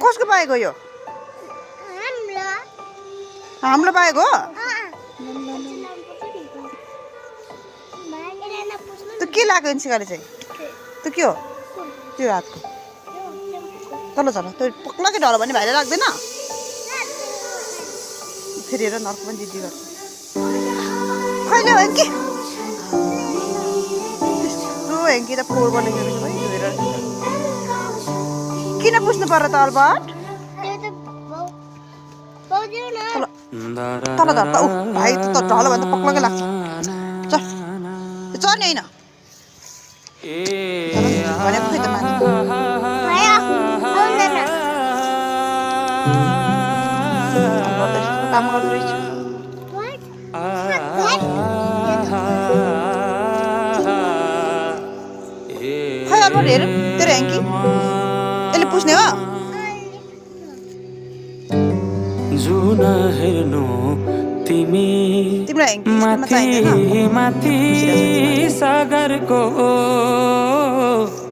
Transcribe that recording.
कसको पाएको यो हाम्रो पाएको हो त्यो के लाग्यो इन्सिकाले चाहिँ त्यो के हो त्यो हातको तल झर त्यो पक्लाकै ढल भने भाइले लाग्दैन फेरि हेर नर्क पनि दिदी गर्छ खैले हो कि त्यस्तो हेङ्की त फोहोर बनेको रहेछ भाइ हेर किन पुस्नु पर्यो त अल्बर्ट तल धर त भाइ त ढल भने त पक्लाकै लाग्छ चढ्ने होइन भनेको खै त माथि काम गर्दो रहेछ खै अल्बर्ट हेर तेरो हेङ्की यसले पुस्ने हो जुन हेर्नु तिमी तिम्रो हेङ्की माथि माथि सागरको